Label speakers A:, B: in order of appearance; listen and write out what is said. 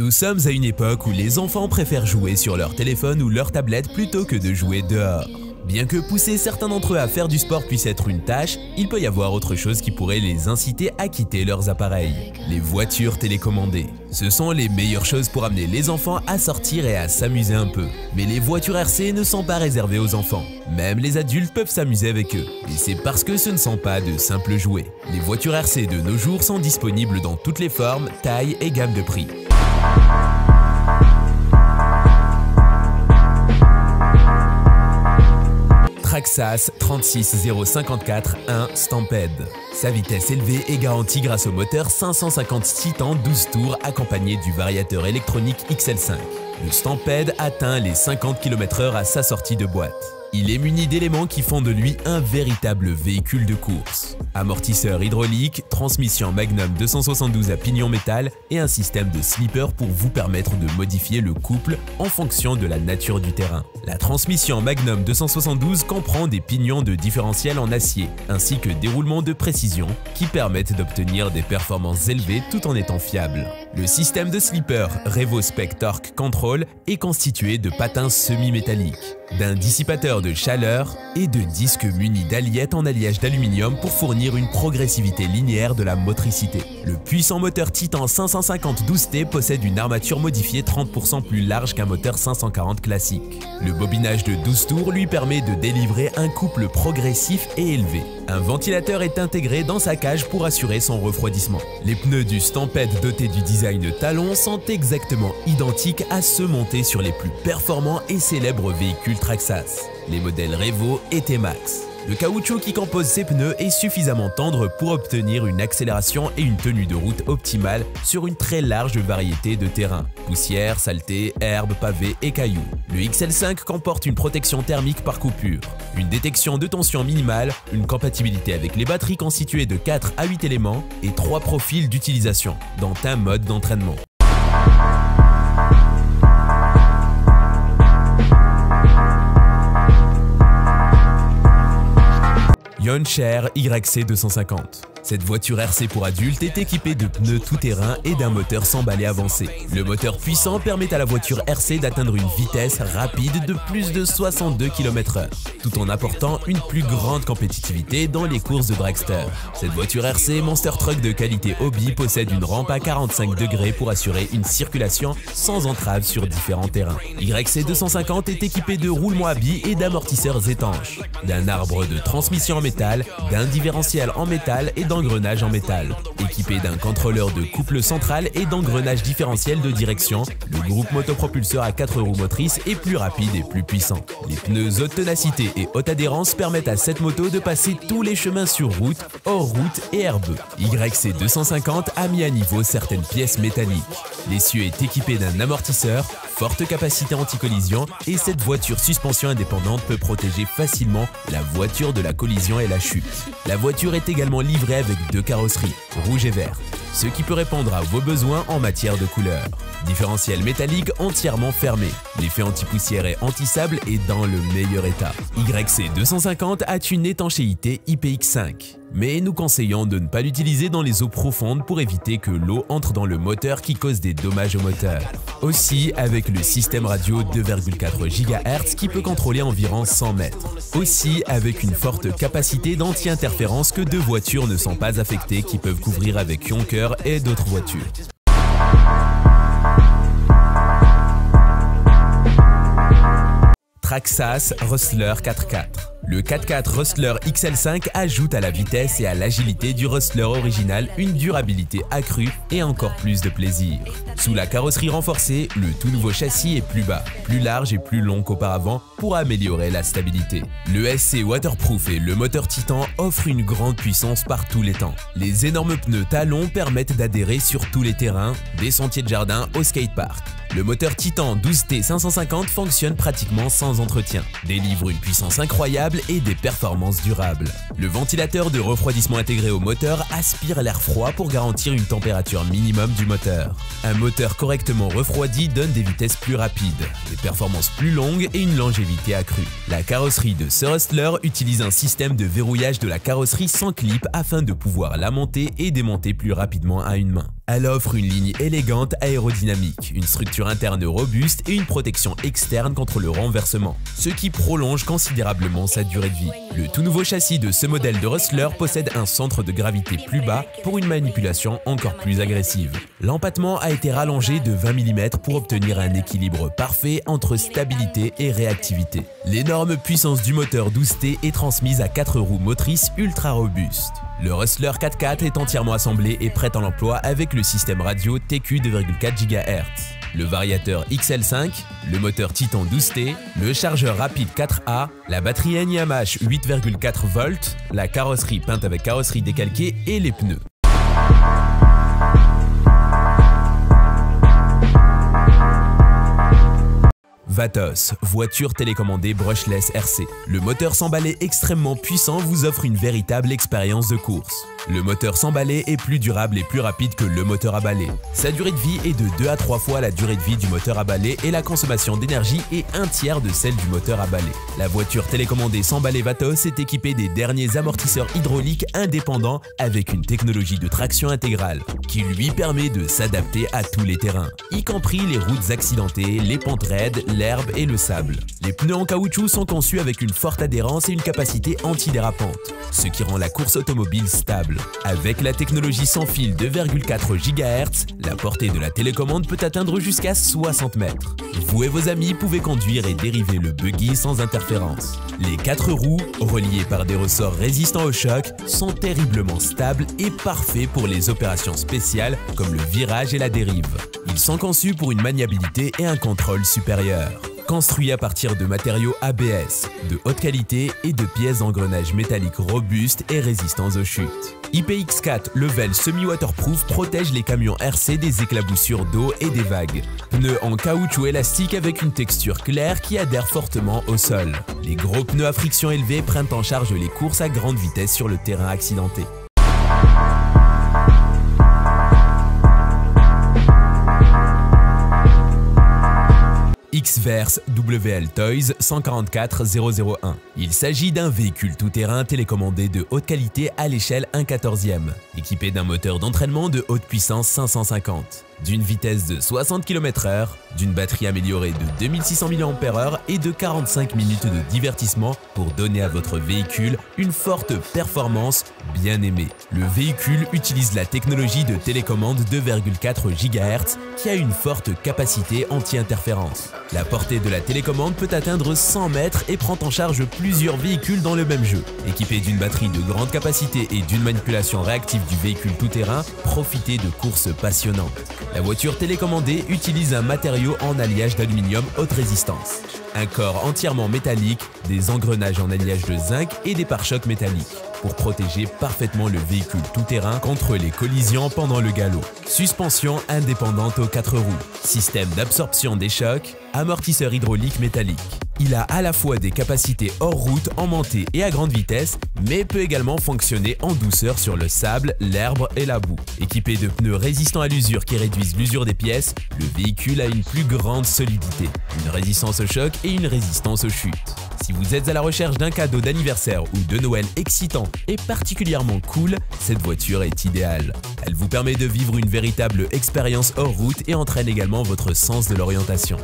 A: Nous sommes à une époque où les enfants préfèrent jouer sur leur téléphone ou leur tablette plutôt que de jouer dehors. Bien que pousser certains d'entre eux à faire du sport puisse être une tâche, il peut y avoir autre chose qui pourrait les inciter à quitter leurs appareils. Les voitures télécommandées. Ce sont les meilleures choses pour amener les enfants à sortir et à s'amuser un peu. Mais les voitures RC ne sont pas réservées aux enfants. Même les adultes peuvent s'amuser avec eux. Et c'est parce que ce ne sont pas de simples jouets. Les voitures RC de nos jours sont disponibles dans toutes les formes, tailles et gammes de prix. Traxxas 36054-1 Stampede. Sa vitesse élevée est garantie grâce au moteur 550 Titan 12 tours accompagné du variateur électronique XL5. Le Stampede atteint les 50 km/h à sa sortie de boîte. Il est muni d'éléments qui font de lui un véritable véhicule de course. Amortisseur hydraulique, transmission Magnum 272 à pignon métal et un système de slipper pour vous permettre de modifier le couple en fonction de la nature du terrain. La transmission Magnum 272 comprend des pignons de différentiel en acier ainsi que des roulements de précision qui permettent d'obtenir des performances élevées tout en étant fiables. Le système de slipper RevoSpec Torque Control est constitué de patins semi-métalliques, d'un dissipateur de chaleur et de disques munis d'alliette en alliage d'aluminium pour fournir une progressivité linéaire de la motricité. Le puissant moteur Titan 550 12T possède une armature modifiée 30% plus large qu'un moteur 540 classique. Le bobinage de 12 tours lui permet de délivrer un couple progressif et élevé. Un ventilateur est intégré dans sa cage pour assurer son refroidissement. Les pneus du Stampede dotés du design talon sont exactement identiques à ceux montés sur les plus performants et célèbres véhicules Traxxas, les modèles Revo et T-Max. Le caoutchouc qui compose ces pneus est suffisamment tendre pour obtenir une accélération et une tenue de route optimale sur une très large variété de terrains. Poussière, saleté, herbe, pavés et cailloux. Le XL5 comporte une protection thermique par coupure, une détection de tension minimale, une compatibilité avec les batteries constituées de 4 à 8 éléments et 3 profils d'utilisation, dont un mode d'entraînement. Yoncher YC250. Cette voiture RC pour adultes est équipée de pneus tout-terrain et d'un moteur sans balai avancé. Le moteur puissant permet à la voiture RC d'atteindre une vitesse rapide de plus de 62 km/h, tout en apportant une plus grande compétitivité dans les courses de dragster. Cette voiture RC Monster Truck de qualité hobby possède une rampe à 45 degrés pour assurer une circulation sans entrave sur différents terrains. YC250 est équipée de roulements à billes et d'amortisseurs étanches, d'un arbre de transmission en métal, d'un différentiel en métal et d'engrenage en métal. Équipé d'un contrôleur de couple central et d'engrenage différentiel de direction, le groupe motopropulseur à 4 roues motrices est plus rapide et plus puissant. Les pneus haute ténacité et haute adhérence permettent à cette moto de passer tous les chemins sur route, hors route et herbeux. YC250 a mis à niveau certaines pièces métalliques. L'essieu est équipé d'un amortisseur, forte capacité anti-collision et cette voiture suspension indépendante peut protéger facilement la voiture de la collision et la chute. La voiture est également livrée avec 2 carrosseries, rouge et verte, ce qui peut répondre à vos besoins en matière de couleur. Différentiel métallique entièrement fermé, l'effet anti-poussière et anti-sable est dans le meilleur état. YC250 a une étanchéité IPX5, mais nous conseillons de ne pas l'utiliser dans les eaux profondes pour éviter que l'eau entre dans le moteur qui cause des dommages au moteur. Aussi avec le système radio 2,4 GHz qui peut contrôler environ 100 mètres. Aussi avec une forte capacité d'anti-interférence que 2 voitures ne sont pas affectées qui peuvent couvrir avec Yonker et d'autres voitures. Traxxas Rustler 4x4. Le 4x4 Rustler XL5 ajoute à la vitesse et à l'agilité du Rustler original une durabilité accrue et encore plus de plaisir. Sous la carrosserie renforcée, le tout nouveau châssis est plus bas, plus large et plus long qu'auparavant pour améliorer la stabilité. Le SC waterproof et le moteur Titan offrent une grande puissance par tous les temps. Les énormes pneus talons permettent d'adhérer sur tous les terrains, des sentiers de jardin au skatepark. Le moteur Titan 12T 550 fonctionne pratiquement sans entretien, délivre une puissance incroyable et des performances durables. Le ventilateur de refroidissement intégré au moteur aspire l'air froid pour garantir une température minimum du moteur. Un moteur correctement refroidi donne des vitesses plus rapides, des performances plus longues et une longévité accrue. La carrosserie de ce Rustler utilise un système de verrouillage de la carrosserie sans clip afin de pouvoir la monter et démonter plus rapidement à une main. Elle offre une ligne élégante aérodynamique, une structure interne robuste et une protection externe contre le renversement, ce qui prolonge considérablement sa durée de vie. Le tout nouveau châssis de ce modèle de Rustler possède un centre de gravité plus bas pour une manipulation encore plus agressive. L'empattement a été rallongé de 20 mm pour obtenir un équilibre parfait entre stabilité et réactivité. L'énorme puissance du moteur 12T est transmise à 4 roues motrices ultra robustes. Le Rustler 4x4 est entièrement assemblé et prêt à l'emploi avec le système radio TQ 2,4 GHz, le variateur XL5, le moteur Titan 12T, le chargeur rapide 4A, la batterie NiMH 8,4 volts, la carrosserie peinte avec carrosserie décalquée et les pneus. Vatos, voiture télécommandée brushless RC. Le moteur sans balai extrêmement puissant vous offre une véritable expérience de course. Le moteur sans balai est plus durable et plus rapide que le moteur à balai. Sa durée de vie est de 2 à 3 fois la durée de vie du moteur à balai et la consommation d'énergie est un tiers de celle du moteur à balai. La voiture télécommandée sans balai Vatos est équipée des derniers amortisseurs hydrauliques indépendants avec une technologie de traction intégrale qui lui permet de s'adapter à tous les terrains, y compris les routes accidentées, les pentes raides, l'herbe et le sable. Les pneus en caoutchouc sont conçus avec une forte adhérence et une capacité antidérapante, ce qui rend la course automobile stable. Avec la technologie sans fil 2,4 GHz, la portée de la télécommande peut atteindre jusqu'à 60 mètres. Vous et vos amis pouvez conduire et dériver le buggy sans interférence. Les 4 roues, reliées par des ressorts résistants au choc, sont terriblement stables et parfaits pour les opérations spéciales comme le virage et la dérive. Ils sont conçus pour une maniabilité et un contrôle supérieur. Construit à partir de matériaux ABS, de haute qualité et de pièces d'engrenage métalliques robustes et résistants aux chutes. IPX4 Level Semi-Waterproof protège les camions RC des éclaboussures d'eau et des vagues. Pneus en caoutchouc élastique avec une texture claire qui adhère fortement au sol. Les gros pneus à friction élevée prennent en charge les courses à grande vitesse sur le terrain accidenté. Xverse WL Toys 144001. Il s'agit d'un véhicule tout-terrain télécommandé de haute qualité à l'échelle 1/14e, équipé d'un moteur d'entraînement de haute puissance 550, d'une vitesse de 60 km/h, d'une batterie améliorée de 2600 mAh et de 45 minutes de divertissement pour donner à votre véhicule une forte performance bien aimée. Le véhicule utilise la technologie de télécommande 2,4 GHz qui a une forte capacité anti-interférence. La portée de la télécommande peut atteindre 100 mètres et prend en charge plusieurs véhicules dans le même jeu. Équipé d'une batterie de grande capacité et d'une manipulation réactive du véhicule tout-terrain, profitez de courses passionnantes. La voiture télécommandée utilise un matériau en alliage d'aluminium haute résistance, un corps entièrement métallique, des engrenages en alliage de zinc et des pare-chocs métalliques pour protéger parfaitement le véhicule tout-terrain contre les collisions pendant le galop. Suspension indépendante aux 4 roues, système d'absorption des chocs, amortisseur hydraulique métallique. Il a à la fois des capacités hors route en montée et à grande vitesse, mais peut également fonctionner en douceur sur le sable, l'herbe et la boue. Équipé de pneus résistants à l'usure qui réduisent l'usure des pièces, le véhicule a une plus grande solidité, une résistance au choc et une résistance aux chutes. Si vous êtes à la recherche d'un cadeau d'anniversaire ou de Noël excitant et particulièrement cool, cette voiture est idéale. Elle vous permet de vivre une véritable expérience hors route et entraîne également votre sens de l'orientation.